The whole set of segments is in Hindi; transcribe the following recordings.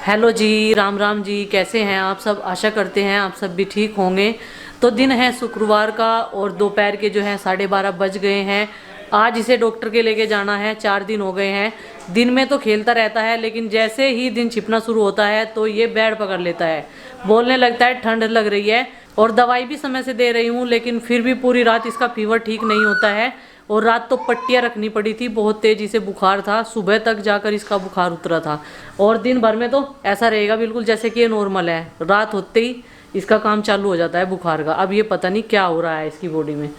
हेलो जी, राम राम जी। कैसे हैं आप सब? आशा करते हैं आप सब भी ठीक होंगे। तो दिन है शुक्रवार का और दोपहर के जो है 12:30 बज गए हैं। आज इसे डॉक्टर के लेके जाना है। 4 दिन हो गए हैं। दिन में तो खेलता रहता है, लेकिन जैसे ही दिन छिपना शुरू होता है तो ये बेड पकड़ लेता है, बोलने लगता है ठंड लग रही है। और दवाई भी समय से दे रही हूँ, लेकिन फिर भी पूरी रात इसका फीवर ठीक नहीं होता है। और रात तो पट्टियाँ रखनी पड़ी थी, बहुत तेज़ी से बुखार था, सुबह तक जाकर इसका बुखार उतरा था। और दिन भर में तो ऐसा रहेगा बिल्कुल जैसे कि ये नॉर्मल है। रात होते ही इसका काम चालू हो जाता है बुखार का। अब ये पता नहीं क्या हो रहा है इसकी बॉडी में।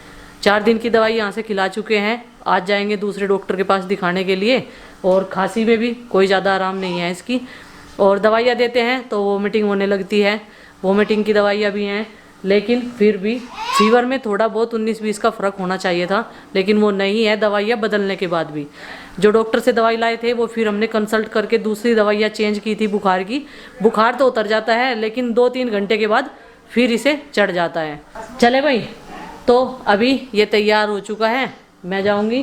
4 दिन की दवाई यहाँ से खिला चुके हैं। आज जाएंगे दूसरे डॉक्टर के पास दिखाने के लिए। और खांसी में भी कोई ज़्यादा आराम नहीं है इसकी। और दवाइयाँ देते हैं तो वोमिटिंग होने लगती है। वोमिटिंग की दवाइयाँ भी हैं, लेकिन फिर भी फीवर में थोड़ा बहुत 19-20 का फ़र्क होना चाहिए था, लेकिन वो नहीं है दवाइयाँ बदलने के बाद भी। जो डॉक्टर से दवाई लाए थे वो फिर हमने कंसल्ट करके दूसरी दवाइयाँ चेंज की थी बुखार की। बुखार तो उतर जाता है, लेकिन 2-3 घंटे के बाद फिर इसे चढ़ जाता है। चले भाई, तो अभी ये तैयार हो चुका है। मैं जाऊँगी,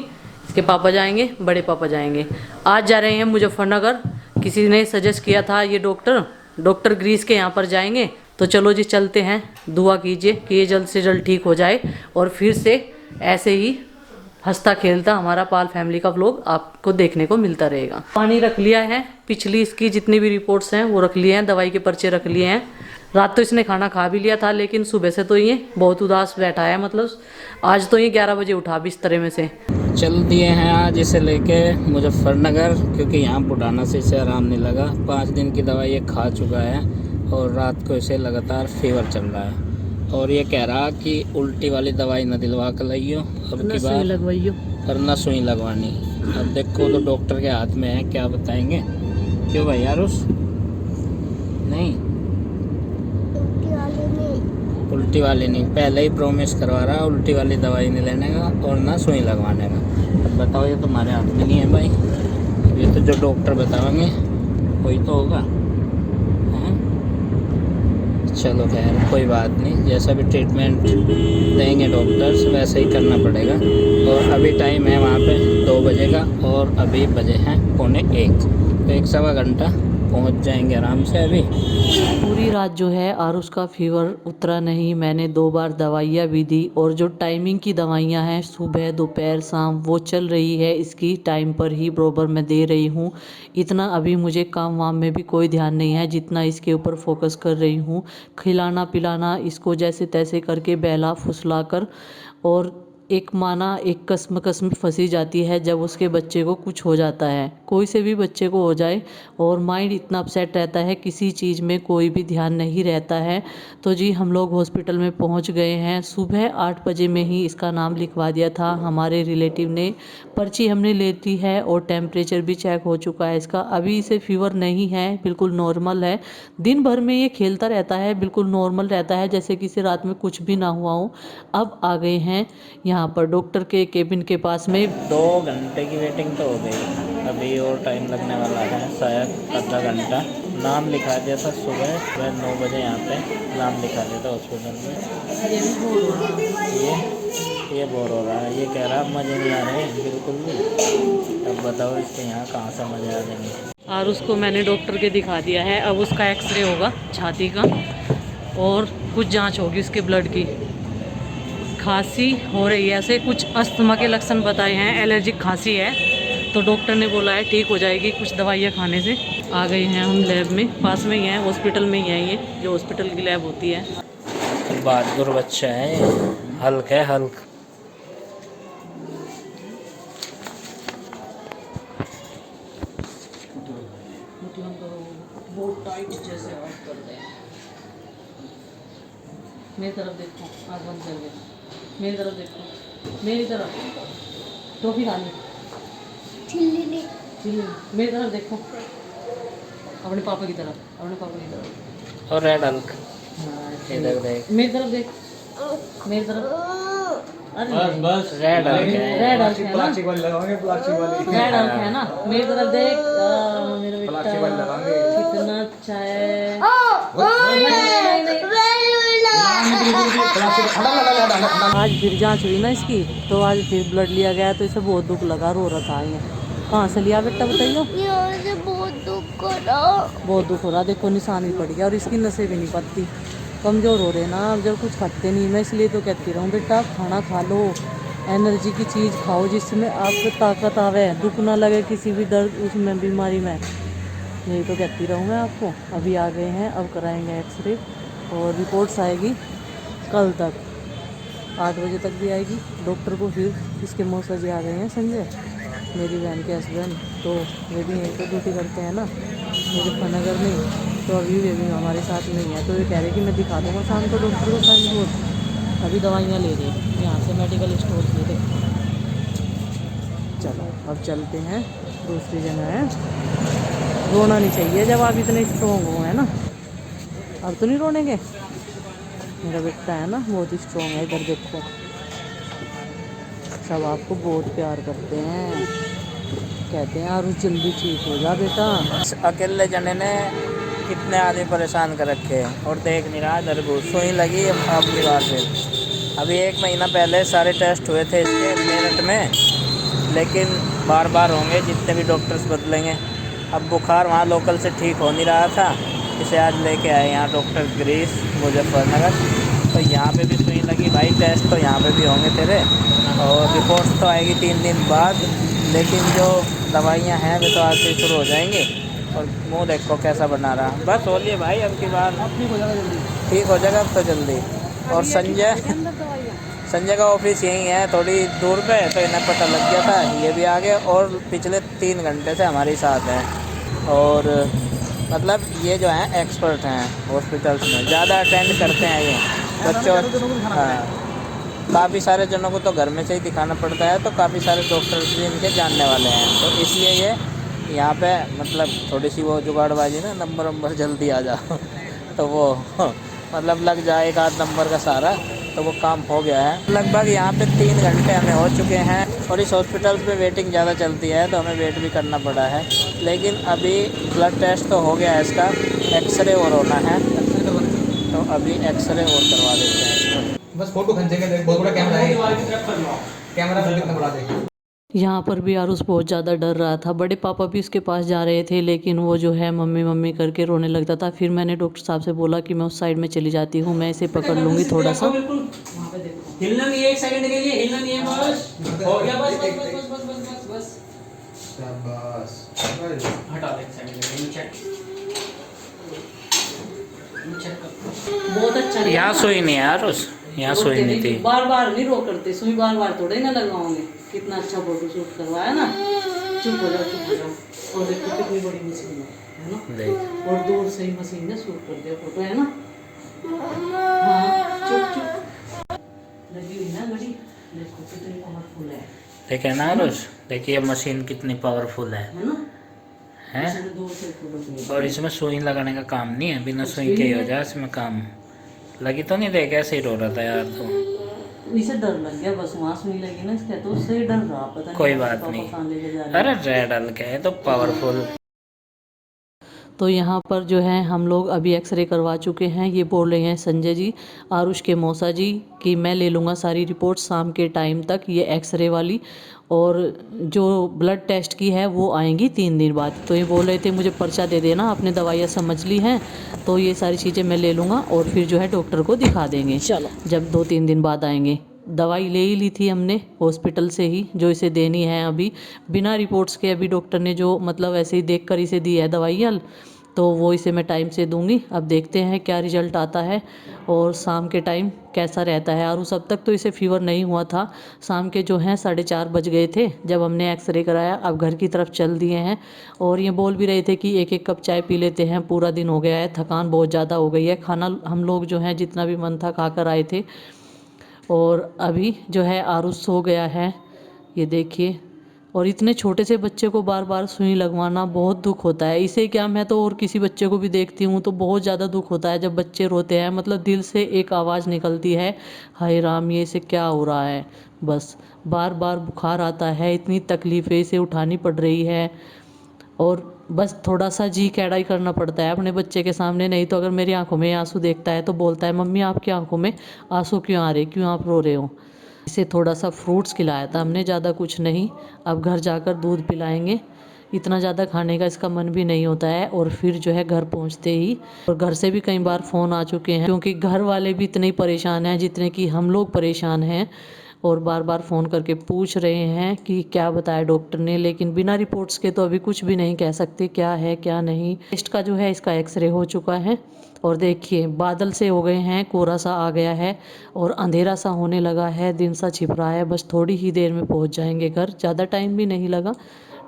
इसके पापा जाएंगे, बड़े पापा जाएंगे। आज जा रहे हैं मुजफ्फरनगर। किसी ने सजेस्ट किया था ये डॉक्टर ग्रीस के यहाँ पर जाएंगे। तो चलो जी चलते हैं। दुआ कीजिए कि ये जल्द से जल्द ठीक हो जाए और फिर से ऐसे ही हंसता खेलता हमारा पाल फैमिली का व्लॉग आपको देखने को मिलता रहेगा। पानी रख लिया है, पिछली इसकी जितनी भी रिपोर्ट्स हैं वो रख लिए हैं, दवाई के पर्चे रख लिए हैं। रात तो इसने खाना खा भी लिया था, लेकिन सुबह से तो ये बहुत उदास बैठा है। मतलब आज तो ये 11 बजे उठा बिस्तर में से। चल दिए हैं आज इसे लेके मुजफ्फरनगर, क्योंकि यहाँ बुढ़ाना से इसे आराम नहीं लगा। 5 दिन की दवाई ये खा चुका है और रात को इसे लगातार फीवर चल रहा है। और ये कह रहा कि उल्टी वाली दवाई न दिलवा कर लाइयो, अब की बार लगवाइयो, पर न सुई लगवानी। अब देखो तो डॉक्टर के हाथ में है, क्या बताएंगे। क्यों भाई यार उस नहीं उल्टी वाली नहीं, पहले ही प्रॉमिस करवा रहा उल्टी वाली दवाई नहीं लेने का और ना सुई लगवाने का। अब बताओ, ये तुम्हारे हाथ में नहीं है भाई, ये तो जो डॉक्टर बताएंगे वही तो होगा। चलो खैर कोई बात नहीं, जैसा भी ट्रीटमेंट देंगे डॉक्टर्स वैसे ही करना पड़ेगा। और अभी टाइम है वहाँ पे 2 बजे का और अभी बजे हैं 1:45, तो 1-1.25 घंटा पहुँच जाएंगे आराम से। अभी पूरी रात जो है आरुष का फीवर उतरा नहीं। मैंने 2 बार दवाइयाँ भी दी और जो टाइमिंग की दवाइयाँ हैं सुबह दोपहर शाम वो चल रही है, इसकी टाइम पर ही बराबर मैं दे रही हूँ। इतना अभी मुझे काम वाम में भी कोई ध्यान नहीं है जितना इसके ऊपर फोकस कर रही हूँ। खिलाना पिलाना इसको जैसे तैसे करके बहला फुसला कर। और एक माना एक कसम फंसी जाती है जब उसके बच्चे को कुछ हो जाता है। कोई से भी बच्चे को हो जाए और माइंड इतना अपसेट रहता है, किसी चीज़ में कोई भी ध्यान नहीं रहता है। तो जी हम लोग हॉस्पिटल में पहुंच गए हैं। सुबह 8 बजे में ही इसका नाम लिखवा दिया था हमारे रिलेटिव ने। पर्ची हमने ले ली है और टेम्परेचर भी चेक हो चुका है इसका। अभी इसे फीवर नहीं है, बिल्कुल नॉर्मल है। दिन भर में ये खेलता रहता है, बिल्कुल नॉर्मल रहता है, जैसे किसी रात में कुछ भी ना हुआ हो। अब आ गए हैं यहाँ पर डॉक्टर के केबिन के पास में। 2 घंटे की वेटिंग तो हो गई, अभी और टाइम लगने वाला है, शायद आधा घंटा। नाम लिखा दिया था सुबह 9 बजे, यहाँ पे नाम लिखा दिया था हॉस्पिटल में। ये बोर हो रहा है, ये कह रहा है मज़े नहीं आ रहे बिल्कुल भी। अब बताओ इसके यहाँ कहाँ से मज़े आ जाएंगे। और उसको मैंने डॉक्टर के दिखा दिया है। अब उसका एक्सरे होगा छाती का और कुछ जांच होगी उसके ब्लड की। खांसी हो रही है, ऐसे कुछ अस्थमा के लक्षण बताए हैं, एलर्जिक खांसी है। तो डॉक्टर ने बोला है ठीक हो जाएगी कुछ दवाइयाँ खाने से। आ गए हैं हम लैब में, पास में ही है, हॉस्पिटल में ही है, ये जो हॉस्पिटल की लैब होती है। बहादुर बच्चा है, हल्क है हल्क। मेरी तरफ देखो, आँख बंद कर दे, मेरी तरफ देखो, मेरी तरफ। टॉफी खानी, चिल्ली, मेरी तरफ देखो, अपने पापा की तरफ, अपने पापा की तरफ। और रेड हल्क, इधर देख, मेरी तरफ देख, मेरी तरफ। अरे बस रेड हल्क है, रेड हल्क है ना, प्लास्टिक वाली लगाओगे, प्लास्टिक वाली रेड हल्क है ना। मेरी तरफ देख, मेरा बेटा कितना अच्छा है। आज फिर जांच हुई ना इसकी, तो आज फिर ब्लड लिया गया, तो इसे बहुत दुख लगा, रो रहा था। ये कहाँ से लिया बेटा बताइए? यहाँ से बहुत दुख बहुत दुख हो रहा, देखो निशान भी पड़ गया और इसकी नसें भी नहीं पड़ती, कमज़ोर हो रहे ना अब, जब कुछ खाते नहीं। मैं इसलिए तो कहती रहूँ बेटा खाना खा लो, एनर्जी की चीज़ खाओ जिसमें आपको ताकत आवे, दुख ना लगे किसी भी दर्द उसमें बीमारी में। यही तो कहती रहूँ मैं आपको। अभी आ गए हैं, अब कराएंगे एक्सरे और रिपोर्ट्स आएगी कल तक, 8 बजे तक भी आएगी डॉक्टर को। फिर इसके मौसा जी आ गए हैं संजय, मेरी बहन के हस्बैंड, तो वे भी यहीं पर ड्यूटी करते हैं ना मुजफ्फरनगर में, तो अभी वे भी हमारे साथ नहीं है। तो ये कह रहे कि मैं दिखा दूँगा शाम को डॉक्टर को सारी रिपोर्ट। अभी दवाइयाँ ले रहे यहाँ से मेडिकल स्टोर से, देखो। चलो अब चलते हैं, दूसरी जगह है। रोना नहीं चाहिए जब आप इतने स्ट्रॉन्ग हो, है ना। अब तो नहीं रोनेंगे, मेरा बेटा है ना बहुत स्ट्रॉन्ग है। इधर देखो सब आपको बहुत प्यार करते हैं, कहते हैं यार जल्दी ठीक हो जा बेटा। अकेले जने ने कितने आदमी परेशान कर रखे हैं और देख नहीं रहा इधर को, सुई लगी अपनी बार से। अभी 1 महीना पहले सारे टेस्ट हुए थे इसके मेरठ में, लेकिन बार बार होंगे जितने भी डॉक्टर्स बदलेंगे। अब बुखार वहाँ लोकल से ठीक हो नहीं रहा था, इसे आज लेके आए यहाँ डॉक्टर ग्रीस मुजफ्फरनगर। तो यहाँ पे भी सुई लगी भाई, टेस्ट तो यहाँ पे भी होंगे तेरे, और रिपोर्ट्स तो आएगी 3 दिन बाद। लेकिन जो दवाइयाँ हैं वे तो आज से शुरू हो जाएंगी। और मुँह देखो कैसा बना रहा, बस हो लिए भाई, अब की बार ठीक हो जाएगा अब तो जल्दी। और संजय का ऑफिस यहीं है थोड़ी दूर पे, तो इन्हें पता लग गया था, ये भी आ गए और पिछले 3 घंटे से हमारे साथ हैं। और मतलब ये जो हैं एक्सपर्ट हैं हॉस्पिटल्स में, ज़्यादा अटेंड करते हैं ये बच्चों। हाँ, काफ़ी सारे जनों को तो घर में से ही दिखाना पड़ता है, तो काफ़ी सारे डॉक्टर्स भी इनके जानने वाले हैं, तो इसलिए ये यहाँ पे मतलब थोड़ी सी वो जुगाड़बाजी ना, नंबर जल्दी आ जाओ तो वो मतलब लग जाए 1 आध नंबर का सारा, तो वो काम हो गया है। लगभग यहाँ पे 3 घंटे हमें हो चुके हैं और इस हॉस्पिटल पे वेटिंग ज़्यादा चलती है, तो हमें वेट भी करना पड़ा है। लेकिन अभी ब्लड टेस्ट तो हो गया है इसका, एक्सरे और होना है, तो अभी एक्सरे और करवा देते हैं इसको। बस फोटो खींचेंगे, देख बहुत बड़ा कैमरा है, कैमरा कितना बड़ा देख। यहाँ पर भी आरुष बहुत ज़्यादा डर रहा था, बड़े पापा भी उसके पास जा रहे थे, लेकिन वो जो है मम्मी मम्मी करके रोने लगता था। फिर मैंने डॉक्टर साहब से बोला कि मैं उस साइड में चली जाती हूँ, मैं इसे पकड़ लूँगी थोड़ा सा। हिलना नहीं है, 1 सेकंड के लिए हिलना नहीं है, बस हो गया, बस बस बस बस बस बस बस शाबाश, हटा दे 1 सेकंड के लिए, चेक कर, बहुत अच्छा नहीं। यहाँ सुई नहीं है यार, उस यहाँ सुई नहीं थी। बार बार नहीं रो करते, सुई बार बार थोड़े ना लगवाओगे। कितना अच्छा फोटो शूट करवाया ना। चुप हो जाओ, चुप हो जाओ। और देखो कितनी बड़ी मशीन है ना, देख और दूर से ही मशीन ने शूट कर दिया फोटो, है ना। हाँ चुप चुप लगी हुई ना घड़ी, देखो कितनी पावरफुल है। देखे ना आरुष, देखिए मशीन कितनी पावरफुल है ना, हैं? इसने दूर से फोटो खींचा। और इसमें सुई लगाने का काम नहीं है, बिना सुई के ही हो जाए इसमें काम। लगी तो नहीं, देख ऐसे ही रो रहा था यार तो। इसे डर लग गया, बस वहाँ सुई लगी ना इसके, तो उससे ही डर रहा, पता नहीं कोई पापा बात नहीं, कहाँ लेके जा रहे हैं। अरे रेड हल्का है तो पावरफुल। तो यहाँ पर जो है हम लोग अभी एक्सरे करवा चुके हैं। ये बोल रहे हैं संजय जी, आरुष के मौसा जी, कि मैं ले लूँगा सारी रिपोर्ट शाम के टाइम तक, ये एक्सरे वाली, और जो ब्लड टेस्ट की है वो आएंगी 3 दिन बाद। तो ये बोल रहे थे मुझे पर्चा दे देना, आपने दवाइयाँ समझ ली हैं, तो ये सारी चीज़ें मैं ले लूँगा और फिर जो है डॉक्टर को दिखा देंगे। चलो जब 2-3 दिन बाद आएंगे। दवाई ले ही ली थी हमने हॉस्पिटल से ही, जो इसे देनी है अभी बिना रिपोर्ट्स के। अभी डॉक्टर ने जो मतलब ऐसे ही देख कर इसे दी है दवाइयाँ, तो वो इसे मैं टाइम से दूंगी। अब देखते हैं क्या रिजल्ट आता है और शाम के टाइम कैसा रहता है। और उस अब तक तो इसे फीवर नहीं हुआ था। शाम के जो हैं 4:30 बज गए थे जब हमने एक्सरे कराया। अब घर की तरफ चल दिए हैं और ये बोल भी रहे थे कि 1-1 कप चाय पी लेते हैं, पूरा दिन हो गया है, थकान बहुत ज़्यादा हो गई है। खाना हम लोग जो है जितना भी मन था खा कर आए थे। और अभी जो है आरुष सो गया है, ये देखिए। और इतने छोटे से बच्चे को बार बार सुई लगवाना बहुत दुख होता है। इसे क्या, मैं तो और किसी बच्चे को भी देखती हूँ तो बहुत ज़्यादा दुख होता है जब बच्चे रोते हैं। मतलब दिल से एक आवाज़ निकलती है, हाय राम ये इसे क्या हो रहा है। बस बार बार बुखार आता है, इतनी तकलीफ़ें इसे उठानी पड़ रही है, और बस थोड़ा सा जी कैड़ा ही करना पड़ता है अपने बच्चे के सामने। नहीं तो अगर मेरी आंखों में आंसू देखता है तो बोलता है मम्मी आपकी आंखों में आंसू क्यों आ रहे, क्यों आप रो रहे हो। इसे थोड़ा सा फ्रूट्स खिलाया था हमने, ज़्यादा कुछ नहीं। अब घर जाकर दूध पिलाएंगे इतना ज़्यादा खाने का इसका मन भी नहीं होता है। और फिर जो है घर पहुंचते ही, और घर से भी कई बार फ़ोन आ चुके हैं, क्योंकि घर वाले भी इतने ही परेशान हैं जितने कि हम लोग परेशान हैं, और बार बार फ़ोन करके पूछ रहे हैं कि क्या बताया डॉक्टर ने। लेकिन बिना रिपोर्ट्स के तो अभी कुछ भी नहीं कह सकते क्या है क्या नहीं। टेस्ट का जो है इसका एक्सरे हो चुका है, और देखिए बादल से हो गए हैं, कोहरा सा आ गया है और अंधेरा सा होने लगा है, दिन सा छिप रहा है। बस थोड़ी ही देर में पहुंच जाएंगे घर, ज़्यादा टाइम भी नहीं लगा।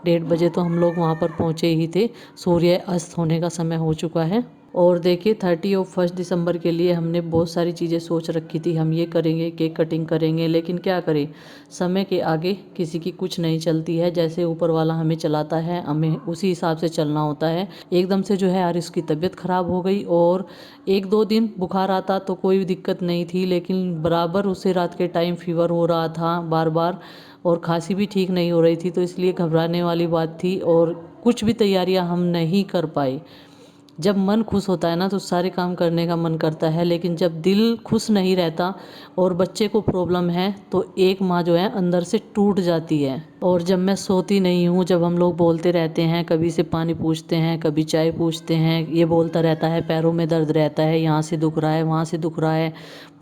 1:30 बजे तो हम लोग वहाँ पर पहुँचे ही थे, सूर्य अस्त होने का समय हो चुका है। और देखिए 30 और 1 दिसंबर के लिए हमने बहुत सारी चीज़ें सोच रखी थी, हम ये करेंगे, केक कटिंग करेंगे, लेकिन क्या करें, समय के आगे किसी की कुछ नहीं चलती है। जैसे ऊपर वाला हमें चलाता है, हमें उसी हिसाब से चलना होता है। एकदम से जो है आरिस की तबीयत ख़राब हो गई, और 1-2 दिन बुखार आता तो कोई दिक्कत नहीं थी, लेकिन बराबर उसे रात के टाइम फीवर हो रहा था बार बार, और खांसी भी ठीक नहीं हो रही थी। तो इसलिए घबराने वाली बात थी, और कुछ भी तैयारियां हम नहीं कर पाए। जब मन खुश होता है ना तो सारे काम करने का मन करता है, लेकिन जब दिल खुश नहीं रहता और बच्चे को प्रॉब्लम है तो एक माँ जो है अंदर से टूट जाती है। और जब मैं सोती नहीं हूँ, जब हम लोग बोलते रहते हैं, कभी से पानी पूछते हैं, कभी चाय पूछते हैं, ये बोलता रहता है पैरों में दर्द रहता है, यहाँ से दुख रहा है, वहाँ से दुख रहा है,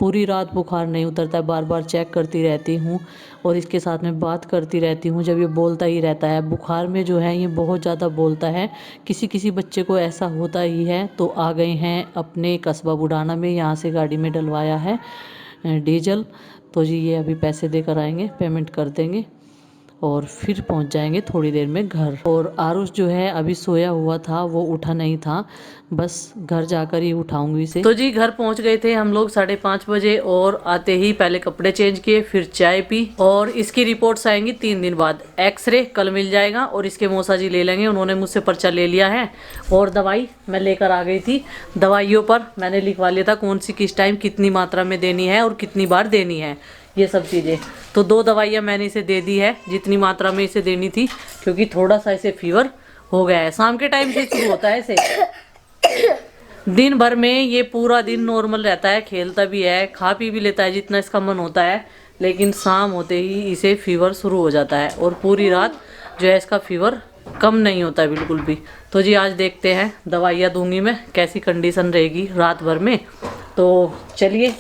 पूरी रात बुखार नहीं उतरता है, बार बार चेक करती रहती हूँ और इसके साथ में बात करती रहती हूँ। जब ये बोलता ही रहता है, बुखार में जो है ये बहुत ज़्यादा बोलता है। किसी किसी बच्चे को ऐसा होता ही है। तो आ गए हैं अपने कस्बा बुढ़ाना में, यहाँ से गाड़ी में डलवाया है डीजल। तो जी ये अभी पैसे देकर आएंगे, पेमेंट कर देंगे और फिर पहुंच जाएंगे थोड़ी देर में घर। और आरुष जो है अभी सोया हुआ था, वो उठा नहीं था, बस घर जाकर ही उठाऊंगी इसे। तो जी घर पहुंच गए थे हम लोग 5:30 बजे, और आते ही पहले कपड़े चेंज किए, फिर चाय पी। और इसकी रिपोर्ट्स आएंगी 3 दिन बाद। एक्सरे कल मिल जाएगा और इसके मौसा जी ले लेंगे, उन्होंने मुझसे पर्चा ले लिया है। और दवाई मैं लेकर आ गई थी, दवाइयों पर मैंने लिखवा लिया था कौन सी किस टाइम कितनी मात्रा में देनी है और कितनी बार देनी है, ये सब चीज़ें। तो 2 दवाइयाँ मैंने इसे दे दी है जितनी मात्रा में इसे देनी थी, क्योंकि थोड़ा सा इसे फीवर हो गया है। शाम के टाइम से शुरू होता है इसे, दिन भर में ये पूरा दिन नॉर्मल रहता है, खेलता भी है, खा पी भी लेता है जितना इसका मन होता है, लेकिन शाम होते ही इसे फीवर शुरू हो जाता है और पूरी रात जो है इसका फीवर कम नहीं होता है बिल्कुल भी। तो जी आज देखते हैं, दवाइयाँ दूंगी मैं, कैसी कंडीशन रहेगी रात भर में। तो चलिए,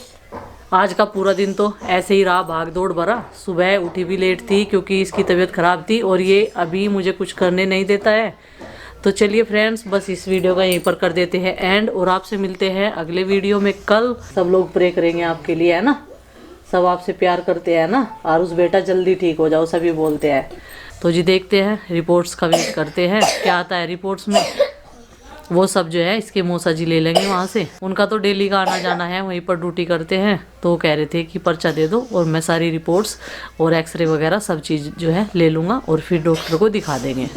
आज का पूरा दिन तो ऐसे ही रहा, भाग दौड़ भरा। सुबह उठी भी लेट थी क्योंकि इसकी तबीयत ख़राब थी, और ये अभी मुझे कुछ करने नहीं देता है। तो चलिए फ्रेंड्स, बस इस वीडियो का यहीं पर कर देते हैं एंड, और आपसे मिलते हैं अगले वीडियो में कल। सब लोग प्रे करेंगे आपके लिए, है ना, सब आपसे प्यार करते हैं ना। आरुष बेटा जल्दी ठीक हो जाओ, सभी बोलते हैं। तो जी देखते हैं, रिपोर्ट्स का वेट करते हैं क्या आता है रिपोर्ट्स में। वो सब जो है इसके मौसा जी ले लेंगे वहाँ से, उनका तो डेली का आना जाना है, वहीं पर ड्यूटी करते हैं। तो वो कह रहे थे कि पर्चा दे दो और मैं सारी रिपोर्ट्स और एक्सरे वगैरह सब चीज़ जो है ले लूँगा और फिर डॉक्टर को दिखा देंगे।